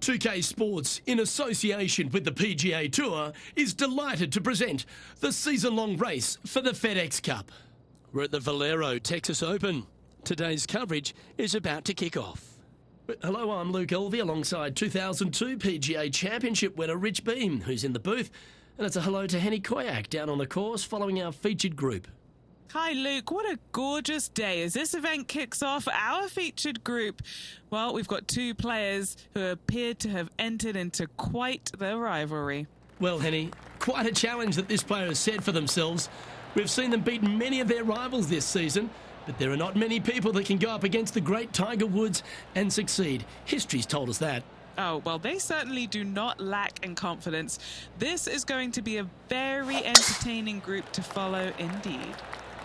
2K Sports, in association with the PGA Tour, is delighted to present the season-long race for the FedEx Cup. We're at the Valero Texas Open. Today's coverage is about to kick off. Hello, I'm Luke Elvey alongside 2002 PGA Championship winner Rich Beem, who's in the booth. And it's a hello to Henny Koyak down on the course following our featured group. Hi Luke, what a gorgeous day as this event kicks off our featured group. Well, we've got two players who appear to have entered into quite the rivalry. Well, Henny, quite a challenge that this player has set for themselves. We've seen them beat many of their rivals this season, but there are not many people that can go up against the great Tiger Woods and succeed. History's told us that. Oh, well, they certainly do not lack in confidence. This is going to be a very entertaining group to follow indeed.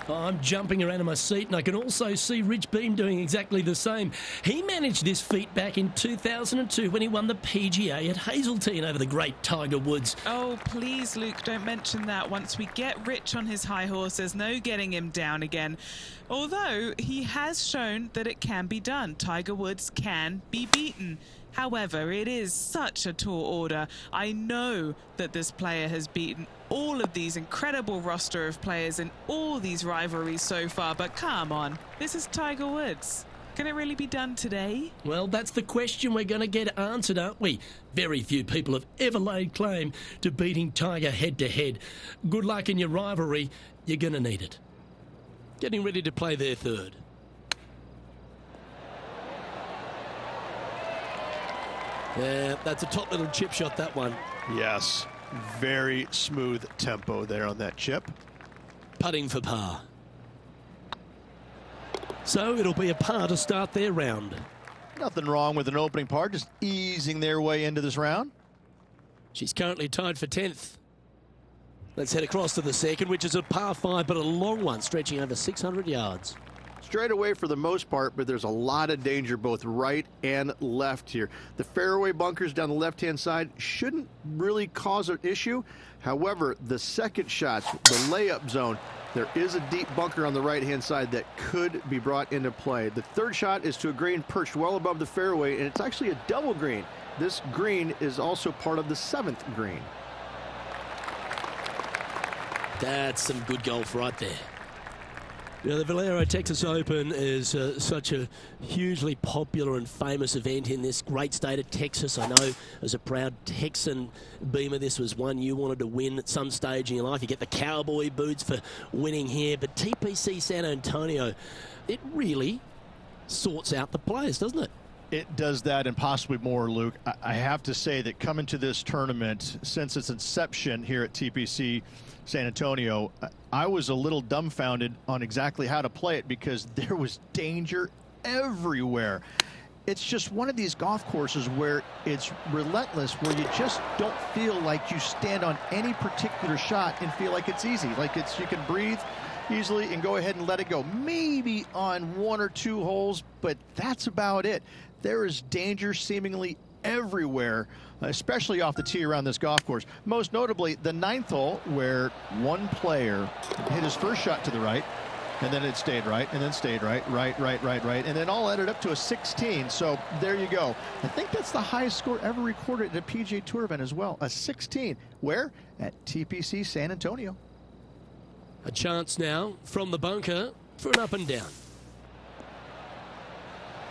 I'm jumping around in my seat, and I can also see Rich Beem doing exactly the same. He managed this feat back in 2002 when he won the PGA at Hazeltine over the great Tiger Woods. Oh, please, Luke, don't mention that. Once we get Rich on his high horse, there's no getting him down again. Although he has shown that it can be done. Tiger Woods can be beaten. However, it is such a tall order. I know that this player has beaten all of these incredible roster of players in all these rivalries so far, but come on, this is Tiger Woods. Can it really be done today? Well, that's the question we're going to get answered, aren't we? Very few people have ever laid claim to beating Tiger head-to-head. Good luck in your rivalry. You're going to need it. Getting ready to play their third. Yeah, that's a top little chip shot, that one. Yes, very smooth tempo there on that chip. Putting for par. So it'll be a par to start their round. Nothing wrong with an opening par, just easing their way into this round. She's currently tied for 10th. Let's head across to the second, which is a par 5, but a long one, stretching over 600 yards. Straight away for the most part, but there's a lot of danger both right and left here. The fairway bunkers down the left-hand side shouldn't really cause an issue. However, the second shots, the layup zone, there is a deep bunker on the right-hand side that could be brought into play. The third shot is to a green perched well above the fairway, and it's actually a double green. This green is also part of the 7th green. That's some good golf right there. You know, the Valero Texas Open is such a hugely popular and famous event in this great state of Texas. I know as a proud Texan, Beamer, this was one you wanted to win at some stage in your life. You get the cowboy boots for winning here, but TPC San Antonio, it really sorts out the players, doesn't it? It does that and possibly more, Luke. I have to say that coming to this tournament, since its inception here at TPC San Antonio, I was a little dumbfounded on exactly how to play it because there was danger everywhere. It's just one of these golf courses where it's relentless, where you just don't feel like you stand on any particular shot and feel like it's easy, like you can breathe easily and go ahead and let it go. Maybe on 1 or 2 holes, but that's about it. There is danger seemingly everywhere, especially off the tee around this golf course. Most notably, the 9th hole, where one player hit his first shot to the right, and then it stayed right, and then stayed right, and then all added up to a 16. So there you go. I think that's the highest score ever recorded at a PGA Tour event as well, a 16. Where? At TPC San Antonio. A chance now from the bunker for an up and down.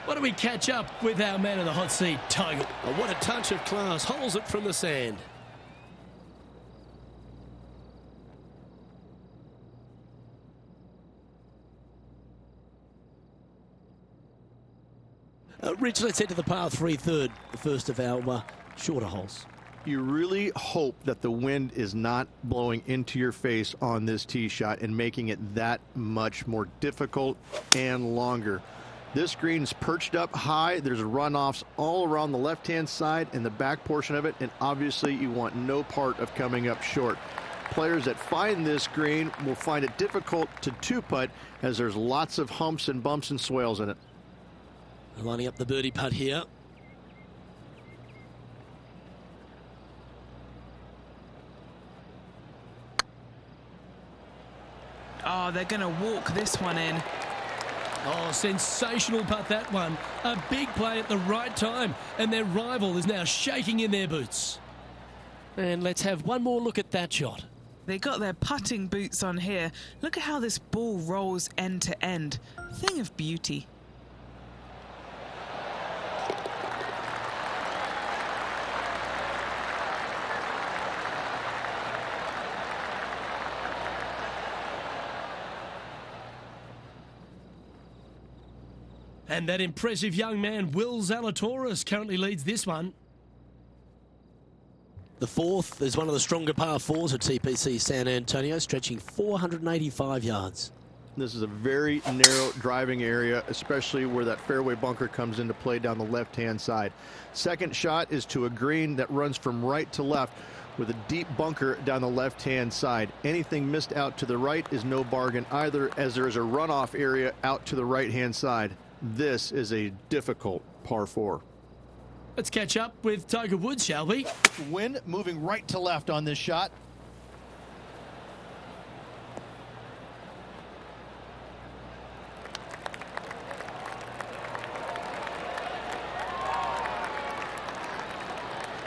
Why don't we catch up with our man in the hot seat, Tiger? Oh, what a touch of class. Holds it from the sand. Rich, let's head to the par 3 third, the first of our shorter holes. You really hope that the wind is not blowing into your face on this tee shot and making it that much more difficult and longer. This green's perched up high. There's runoffs all around the left-hand side and the back portion of it, and obviously you want no part of coming up short. Players that find this green will find it difficult to two-putt as there's lots of humps and bumps and swales in it. Lining up the birdie putt here. Oh, they're going to walk this one in. Oh, sensational putt, that one. A big play at the right time, and their rival is now shaking in their boots. And let's have one more look at that shot. They got their putting boots on here. Look at how this ball rolls end to end. Thing of beauty. And that impressive young man, Will Zalatoris, currently leads this one. The fourth is one of the stronger par fours at TPC San Antonio, stretching 485 yards. This is a very narrow driving area, especially where that fairway bunker comes into play down the left-hand side. Second shot is to a green that runs from right to left with a deep bunker down the left-hand side. Anything missed out to the right is no bargain either, as there is a runoff area out to the right-hand side. This is a difficult par 4. Let's catch up with Tiger Woods, shall we? Wind moving right to left on this shot.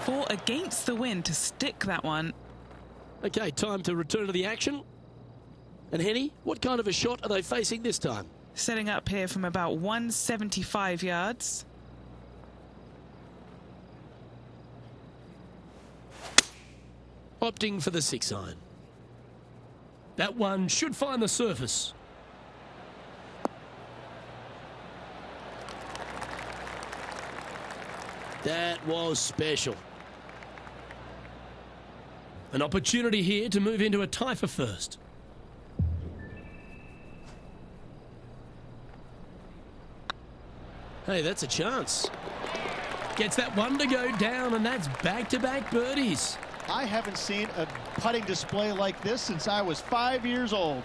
Four against the wind to stick that one. Okay, time to return to the action. And Henny, what kind of a shot are they facing this time? Setting up here from about 175 yards. Opting for the 6-iron. That one should find the surface. That was special. An opportunity here to move into a tie for first. Hey, that's a chance. Gets that one to go down, and that's back-to-back birdies. I haven't seen a putting display like this since I was 5 years old.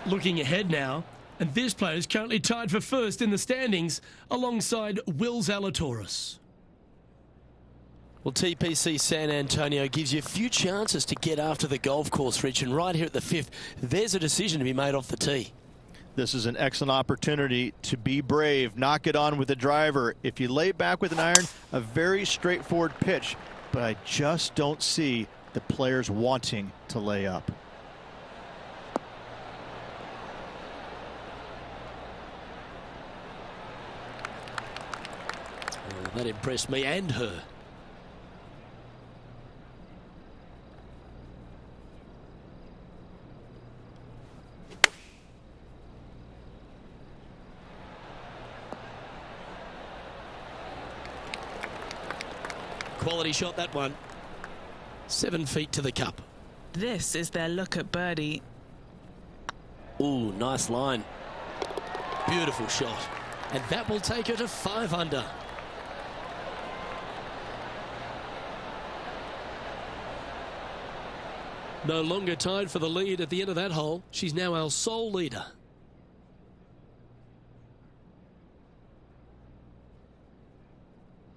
Looking ahead now, and this player is currently tied for first in the standings alongside Will Zalatoris. Well, TPC San Antonio gives you a few chances to get after the golf course, Rich, and right here at the 5th, there's a decision to be made off the tee. This is an excellent opportunity to be brave, knock it on with the driver. If you lay back with an iron, a very straightforward pitch, but I just don't see the players wanting to lay up. Oh, that impressed me and her. Quality shot, that one. 7 feet to the cup. This is their look at birdie. Ooh, nice line. Beautiful shot. And that will take her to 5 under. No longer tied for the lead at the end of that hole. She's now our sole leader.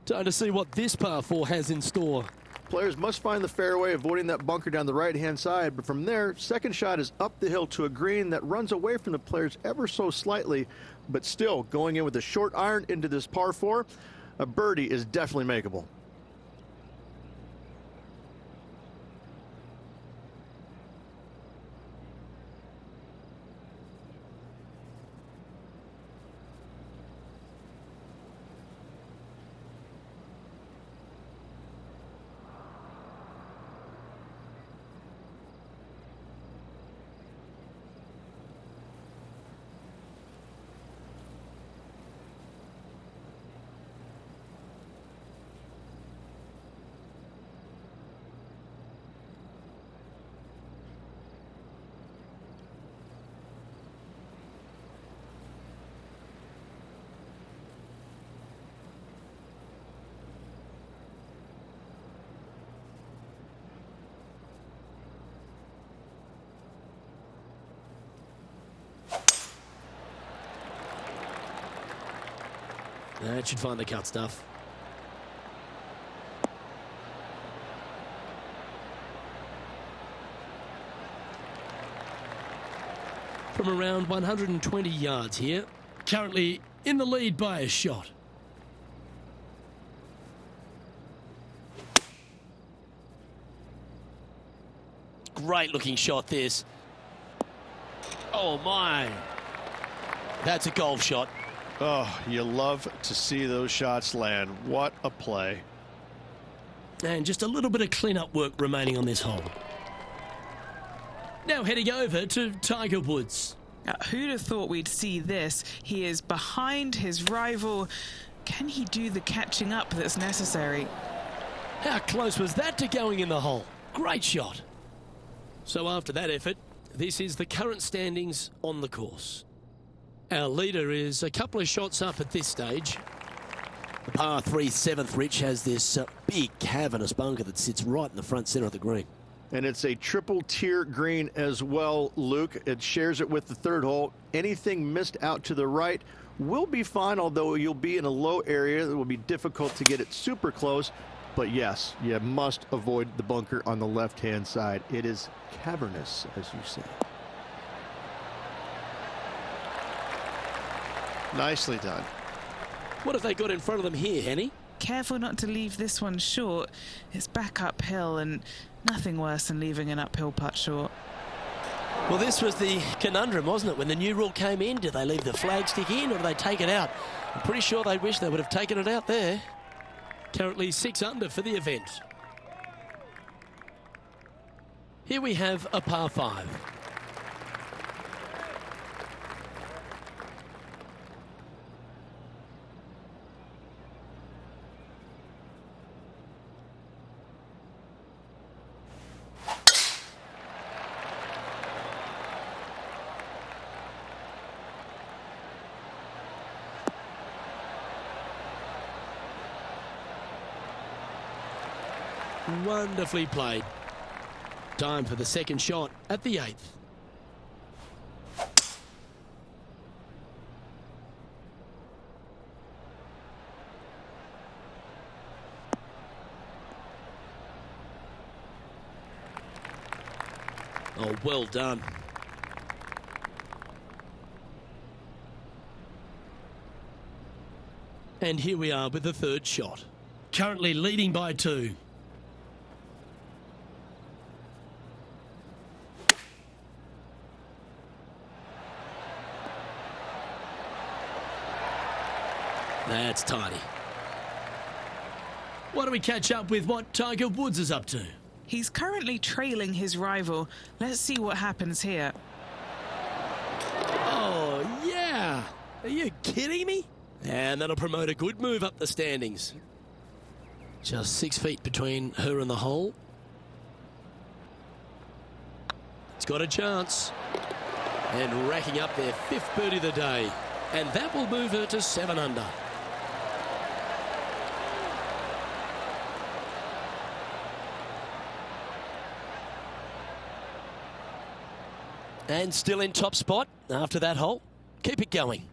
Time to see what this par 4 has in store. Players must find the fairway, avoiding that bunker down the right-hand side, but from there, second shot is up the hill to a green that runs away from the players ever so slightly, but still going in with a short iron into this par 4, a birdie is definitely makeable. That should find the cut stuff. from around 120 yards here. Currently in the lead by a shot. Great looking shot this. Oh my. That's a golf shot. Oh, you love to see those shots land. What a play. And just a little bit of clean-up work remaining on this hole. Now heading over to Tiger Woods. Who'd have thought we'd see this? He is behind his rival. Can he do the catching up that's necessary? How close was that to going in the hole? Great shot. So after that effort, this is the current standings on the course. Our leader is a couple of shots up at this stage. The par 3 7th, Rich, has this big cavernous bunker that sits right in the front centre of the green. And it's a triple tier green as well, Luke. It shares it with the third hole. Anything missed out to the right will be fine, although you'll be in a low area that will be difficult to get it super close. But yes, you must avoid the bunker on the left-hand side. It is cavernous, as you say. Nicely done. What have they got in front of them here, Henny? Careful not to leave this one short. It's back uphill, and nothing worse than leaving an uphill putt short. Well, this was the conundrum, wasn't it? When the new rule came in, did they leave the flagstick in or did they take it out? I'm pretty sure they wish they would have taken it out there. Currently 6 under for the event. Here we have a par 5. Wonderfully played. Time for the second shot at the 8th. Oh, well done. And here we are with the third shot. Currently leading by 2. That's tidy. Why don't we catch up with what Tiger Woods is up to? He's currently trailing his rival. Let's see what happens here. Oh, yeah. Are you kidding me? And that'll promote a good move up the standings. Just 6 feet between her and the hole. It's got a chance. And racking up their 5th birdie of the day. And that will move her to 7 under. And still in top spot after that hole. Keep it going.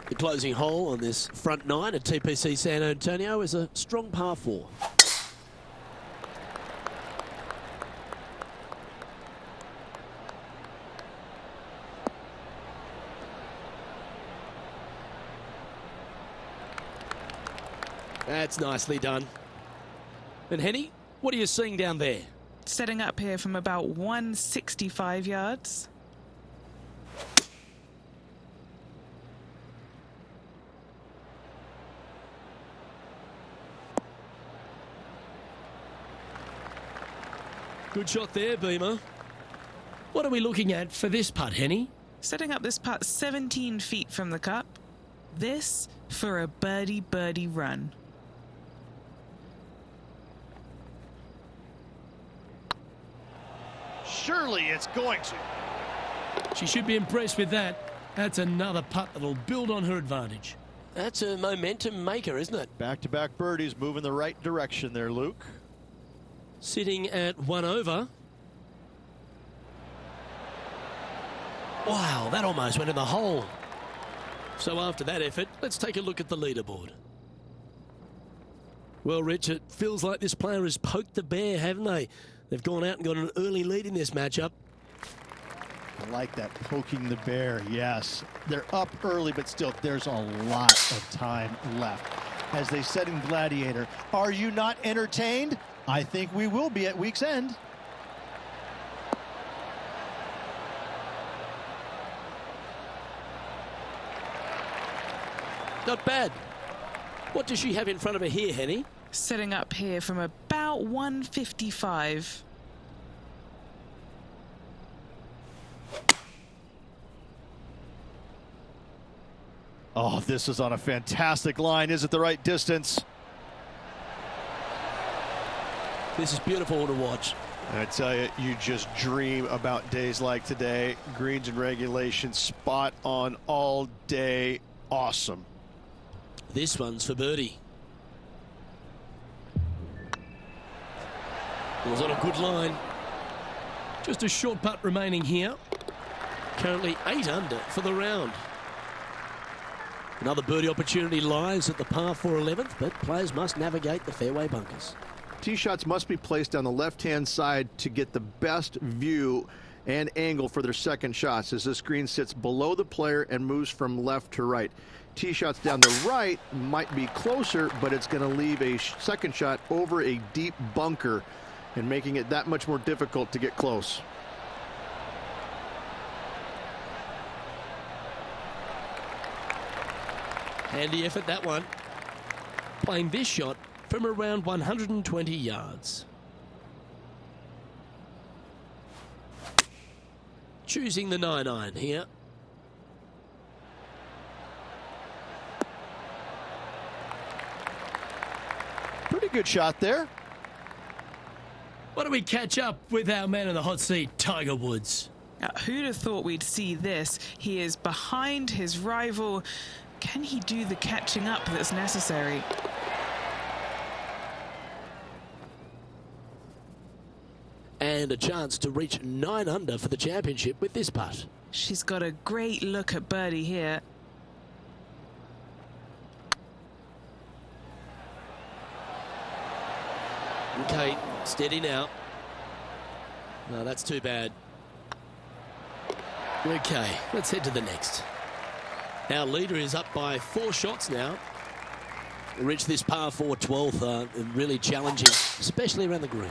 The closing hole on this front 9 at TPC San Antonio is a strong par 4. That's nicely done. And Henny, what are you seeing down there? Setting up here from about 165 yards. Good shot there, Beamer. What are we looking at for this putt, Henny? Setting up this putt 17 feet from the cup. This for a birdie run. Surely it's going to. She should be impressed with that. That's another putt that'll build on her advantage. That's a momentum maker, isn't it? Back-to-back birdies moving the right direction there, Luke. Sitting at 1 over. Wow, that almost went in the hole. So after that effort, let's take a look at the leaderboard. Well, Rich, it feels like this player has poked the bear, haven't they? They've gone out and got an early lead in this matchup. I like that, poking the bear, yes. They're up early, but still, there's a lot of time left. As they said in Gladiator, are you not entertained? I think we will be at week's end. Not bad. What does she have in front of her here, Henny? Setting up here from about 155. Oh, this is on a fantastic line. Is it the right distance? This is beautiful to watch. I tell you, you just dream about days like today. Greens and regulation, spot on all day. Awesome. This one's for birdie. It was on a good line. Just a short putt remaining here. Currently 8 under for the round. Another birdie opportunity lies at the par 4 11th, but players must navigate the fairway bunkers. Tee shots must be placed on the left-hand side to get the best view and angle for their second shots, as this green sits below the player and moves from left to right. Tee shots down the right might be closer, but it's going to leave a second shot over a deep bunker and making it that much more difficult to get close. Handy effort, that one. Playing this shot from around 120 yards. Choosing the 9-iron here. Pretty good shot there. Why don't we catch up with our man in the hot seat, Tiger Woods? Who'd have thought we'd see this? He is behind his rival. Can he do the catching up that's necessary? And a chance to reach 9 under for the championship with this putt. She's got a great look at birdie here. Okay, steady now. No, that's too bad. Okay, let's head to the next. Our leader is up by 4 shots now. Reached this par 4 12th, really challenging, especially around the green.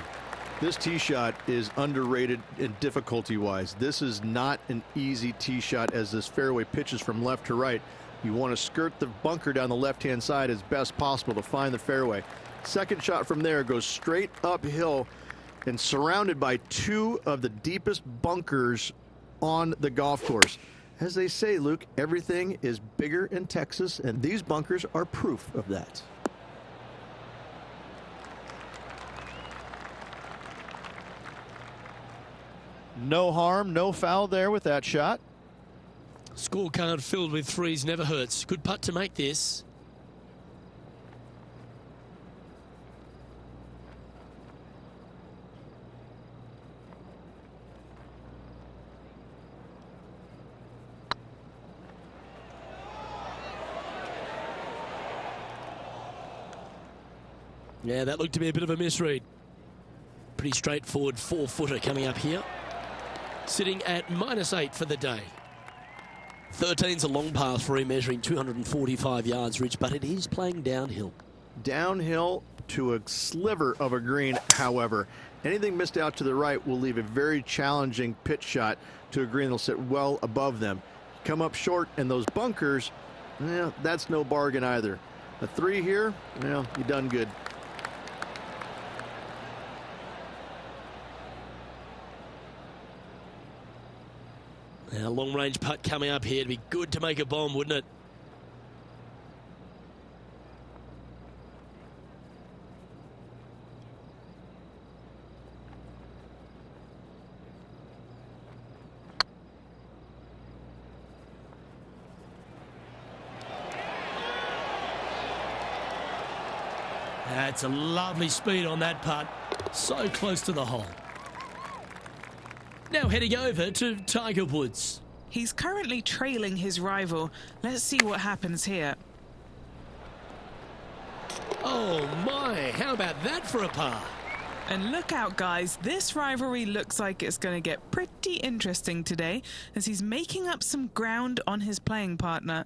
This tee shot is underrated in difficulty-wise. This is not an easy tee shot, as this fairway pitches from left to right. You want to skirt the bunker down the left-hand side as best possible to find the fairway. Second shot from there goes straight uphill and surrounded by 2 of the deepest bunkers on the golf course. As they say, Luke, everything is bigger in Texas, and these bunkers are proof of that. No harm, no foul there with that shot. Scorecard filled with threes never hurts. Good putt to make this. Yeah, that looked to be a bit of a misread. Pretty straightforward 4-footer coming up here. Sitting at -8 for the day. 13's a long par 3, measuring 245 yards, Rich, but it is playing downhill. Downhill to a sliver of a green, however. Anything missed out to the right will leave a very challenging pitch shot to a green that'll sit well above them. Come up short, and those bunkers, well, that's no bargain either. A 3 here, well, you done good. Now, long-range putt coming up here. It'd be good to make a bomb, wouldn't it? That's a lovely speed on that putt. So close to the hole. Now heading over to Tiger Woods. He's currently trailing his rival. Let's see what happens here. Oh my, how about that for a par? And look out, guys. This rivalry looks like it's going to get pretty interesting today as he's making up some ground on his playing partner.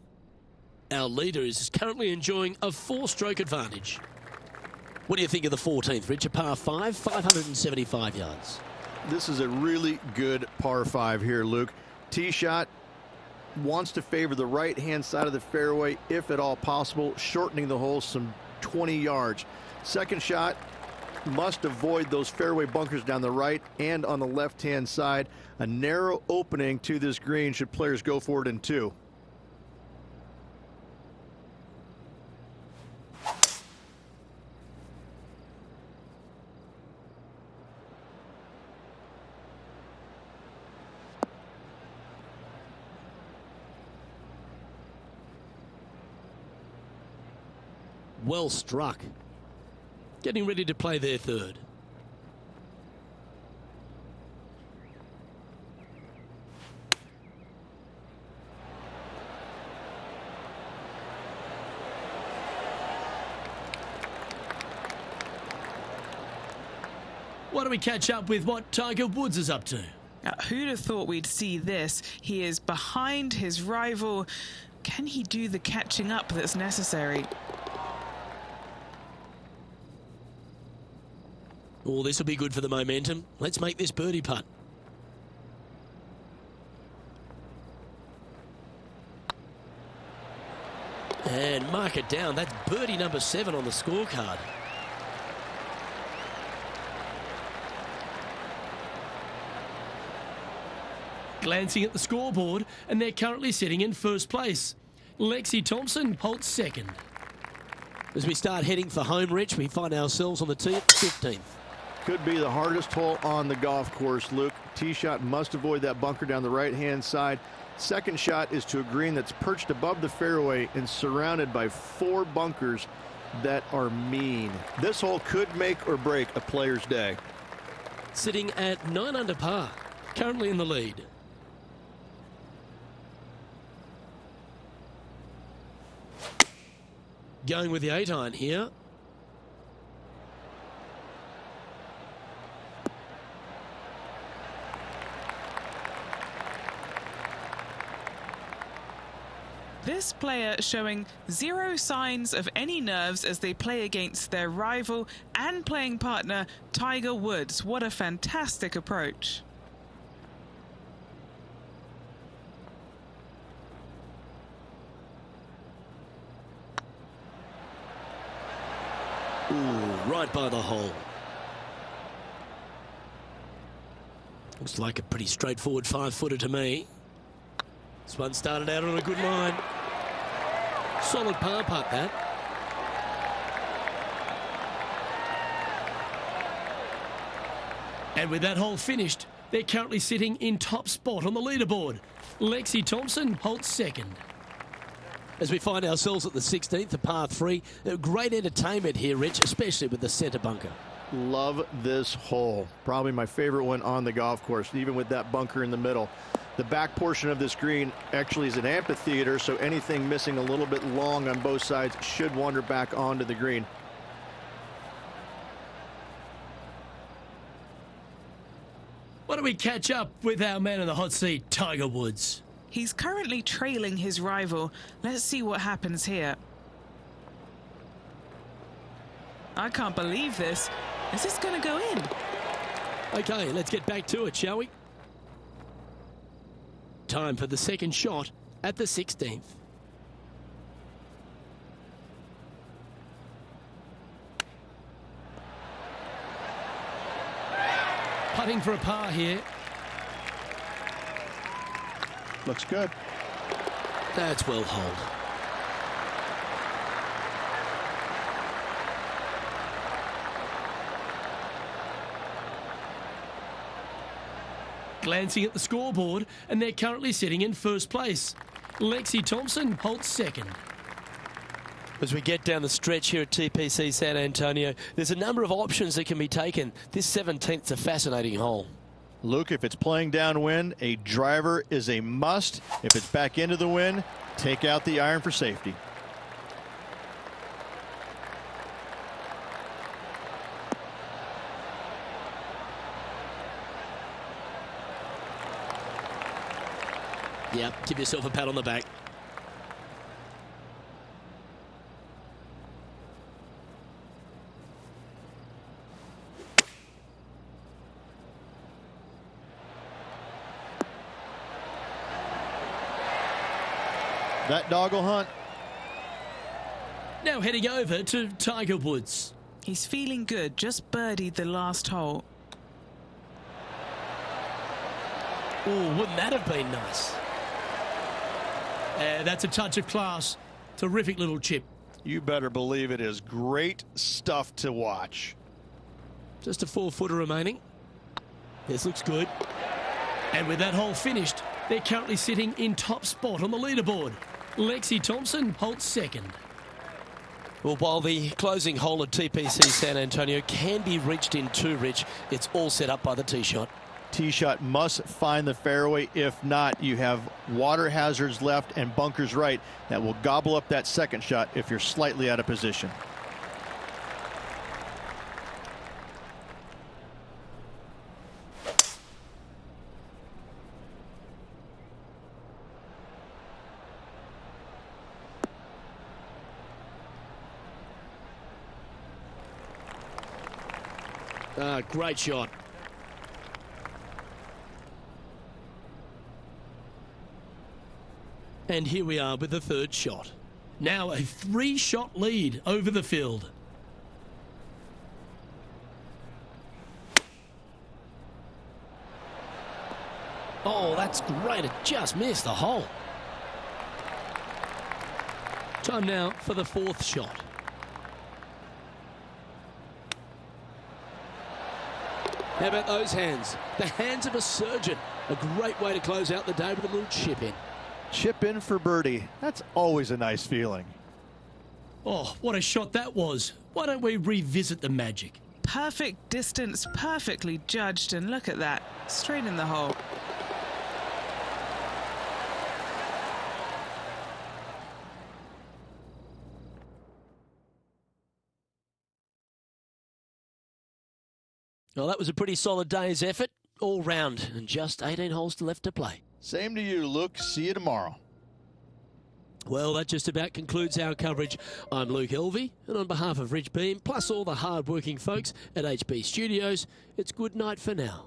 Our leader is currently enjoying a 4-stroke advantage. What do you think of the 14th, Rich? A par 5, 575 yards. This is a really good par 5 here, Luke. Tee shot wants to favor the right-hand side of the fairway, if at all possible, shortening the hole some 20 yards. Second shot must avoid those fairway bunkers down the right and on the left-hand side. A narrow opening to this green should players go for it in 2. Well struck. Getting ready to play their 3rd. Why don't we catch up with what Tiger Woods is up to? Who'd have thought we'd see this? He is behind his rival. Can he do the catching up that's necessary? Oh, this will be good for the momentum. Let's make this birdie putt. And mark it down. That's birdie number 7 on the scorecard. Glancing at the scoreboard, and they're currently sitting in 1st place. Lexi Thompson holds 2nd. As we start heading for home, Rich, we find ourselves on the tee at the 15th. Could be the hardest hole on the golf course, Luke. Tee shot must avoid that bunker down the right-hand side. Second shot is to a green that's perched above the fairway and surrounded by 4 bunkers that are mean. This hole could make or break a player's day. Sitting at 9 under par, currently in the lead. Going with the 8-iron here. This player showing 0 signs of any nerves as they play against their rival and playing partner, Tiger Woods. What a fantastic approach. Ooh, right by the hole. Looks like a pretty straightforward 5-footer to me. This one started out on a good line. Solid par putt, that. And with that hole finished, they're currently sitting in top spot on the leaderboard. Lexi Thompson holds 2nd. As we find ourselves at the 16th, a par 3. Great entertainment here, Rich, especially with the centre bunker. Love this hole. Probably my favorite one on the golf course, even with that bunker in the middle. The back portion of this green actually is an amphitheater, so anything missing a little bit long on both sides should wander back onto the green. Why don't we catch up with our man in the hot seat, Tiger Woods? He's currently trailing his rival. Let's see what happens here. I can't believe this. Is this going to go in? Okay, let's get back to it, shall we? Time for the second shot at the 16th. Putting for a par here. Looks good. That's well holed. Glancing at the scoreboard, and they're currently sitting in 1st place. Lexi Thompson holds 2nd. As we get down the stretch here at TPC San Antonio, there's a number of options that can be taken. This 17th is a fascinating hole. Luke, if it's playing downwind, a driver is a must. If it's back into the wind, take out the iron for safety. Yep, give yourself a pat on the back. That dog will hunt. Now heading over to Tiger Woods. He's feeling good, just birdied the last hole. Oh, wouldn't that have been nice? That's a touch of class. Terrific little chip. You better believe it is great stuff to watch. Just a 4-footer remaining. This looks good. And with that hole finished, they're currently sitting in top spot on the leaderboard. Lexi Thompson holds second. Well, while the closing hole at TPC San Antonio can be reached in 2, Rich, it's all set up by the tee shot. Tee shot must find the fairway. If not, you have water hazards left and bunkers right that will gobble up that second shot if you're slightly out of position. Great shot. And here we are with the third shot. Now a 3-shot lead over the field. Oh, that's great. It just missed the hole. Time now for the 4th shot. How about those hands? The hands of a surgeon. A great way to close out the day with a little chip in. Chip in for birdie. That's always a nice feeling. Oh, what a shot that was. Why don't we revisit the magic? Perfect distance, perfectly judged, and look at that. Straight in the hole. Well, that was a pretty solid day's effort, all round, and just 18 holes left to play. Same to you, Luke. See you tomorrow. Well, that just about concludes our coverage. I'm Luke Elvey, and on behalf of Rich Beam, plus all the hard-working folks at HB Studios, it's good night for now.